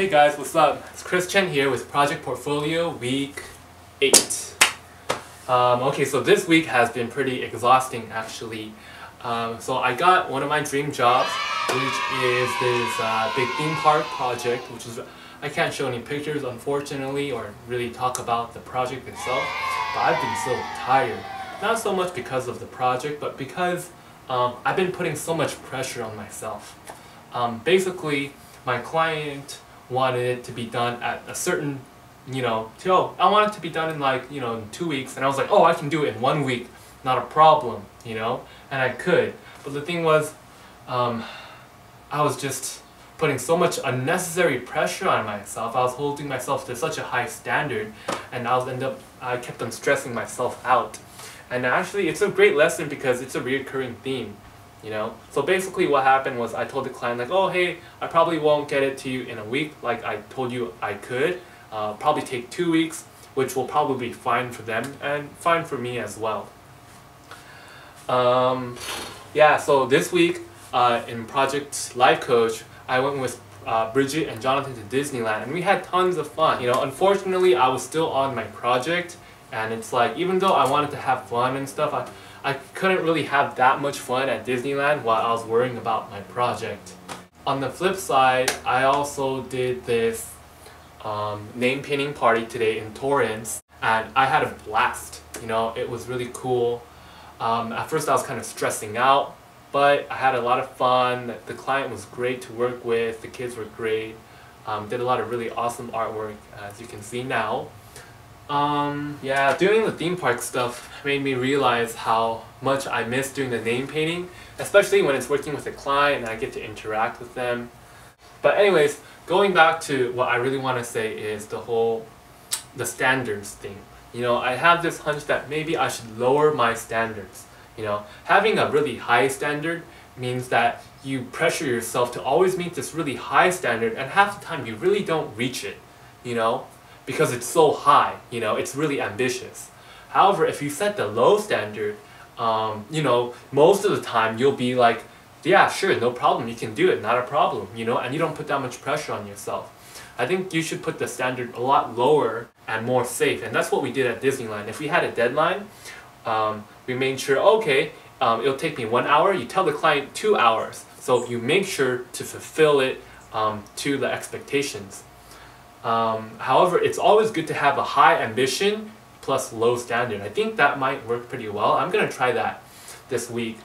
Hey guys, what's up? It's Chris Chen here with Project Portfolio Week 8. Okay, so this week has been pretty exhausting actually. So I got one of my dream jobs, which is this big theme park project, which is, I can't show any pictures unfortunately or really talk about the project itself, but I've been so tired. Not so much because of the project, but because I've been putting so much pressure on myself. Basically, my client wanted it to be done at a certain, I want it to be done in in 2 weeks, and I was like, oh, I can do it in 1 week, not a problem, and I could. But the thing was, I was just putting so much unnecessary pressure on myself. I was holding myself to such a high standard, and I kept on stressing myself out. And actually, it's a great lesson because it's a recurring theme. So basically what happened was I told the client like, oh hey, I probably won't get it to you in a week like I told you I could. Probably take 2 weeks, which will probably be fine for them and fine for me as well. Yeah, so this week in Project Life Coach, I went with Bridget and Jonathan to Disneyland, and we had tons of fun. Unfortunately I was still on my project, and it's like, even though I wanted to have fun and stuff, I couldn't really have that much fun at Disneyland while I was worrying about my project. On the flip side, I also did this name painting party today in Torrance, and I had a blast. It was really cool. At first I was kind of stressing out, but I had a lot of fun. The client was great to work with, the kids were great, did a lot of really awesome artwork, as you can see now. Yeah, doing the theme park stuff made me realize how much I miss doing the name painting, especially when it's working with a client and I get to interact with them. But anyways, going back to what I really want to say is the standards thing. I have this hunch that maybe I should lower my standards. Having a really high standard means that you pressure yourself to always meet this really high standard, and half the time you really don't reach it, because it's so high, it's really ambitious. However, if you set the low standard, most of the time you'll be like, yeah, sure, no problem, you can do it, not a problem, and you don't put that much pressure on yourself. I think you should put the standard a lot lower and more safe, and that's what we did at Disneyland. If we had a deadline, we made sure, okay, it'll take me 1 hour, you tell the client 2 hours, so you make sure to fulfill it to the expectations. However, it's always good to have a high ambition plus low standard. I think that might work pretty well. I'm gonna try that this week.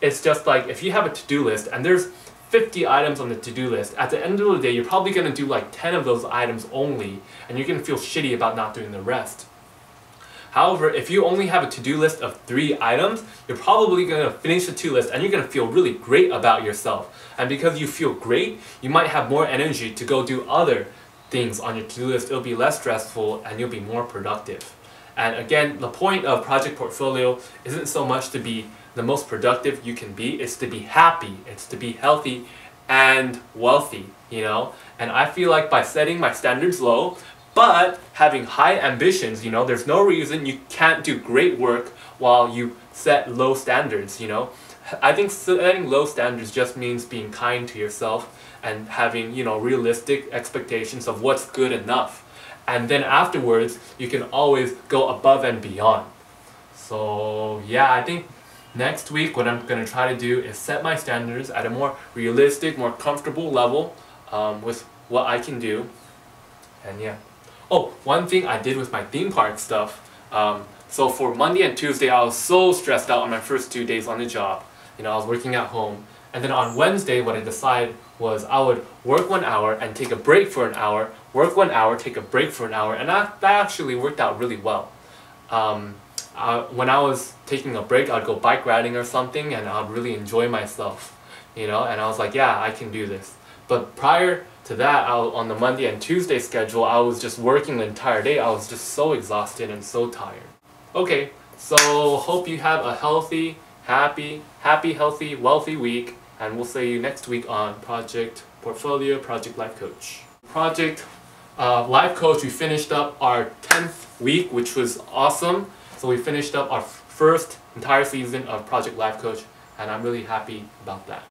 It's just like, if you have a to-do list and there's 50 items on the to-do list, at the end of the day you're probably gonna do like 10 of those items only, and you're gonna feel shitty about not doing the rest. However, if you only have a to-do list of 3 items, you're probably going to finish the to-do list and you're going to feel really great about yourself. And because you feel great, you might have more energy to go do other things on your to-do list. It'll be less stressful and you'll be more productive. And again, the point of Project Portfolio isn't so much to be the most productive you can be, it's to be happy, it's to be healthy and wealthy, And I feel like by setting my standards low, but having high ambitions, there's no reason you can't do great work while you set low standards, I think setting low standards just means being kind to yourself and having, realistic expectations of what's good enough. And then afterwards, you can always go above and beyond. So yeah, I think next week what I'm going to try to do is set my standards at a more realistic, more comfortable level with what I can do. And yeah. Oh, one thing I did with my theme park stuff, so for Monday and Tuesday I was so stressed out on my first 2 days on the job. I was working at home. And then on Wednesday what I decided was I would work 1 hour and take a break for an hour, work 1 hour, take a break for an hour, and that actually worked out really well. When I was taking a break, I'd go bike riding or something and I'd really enjoy myself, and I was like, yeah, I can do this. But prior to that, on the Monday and Tuesday schedule, I was just working the entire day. I was just so exhausted and so tired. Okay, so hope you have a healthy, happy, healthy, wealthy week, and we'll see you next week on Project Portfolio, Project Life Coach. Project Life Coach, we finished up our 10th week, which was awesome. So we finished up our first entire season of Project Life Coach, and I'm really happy about that.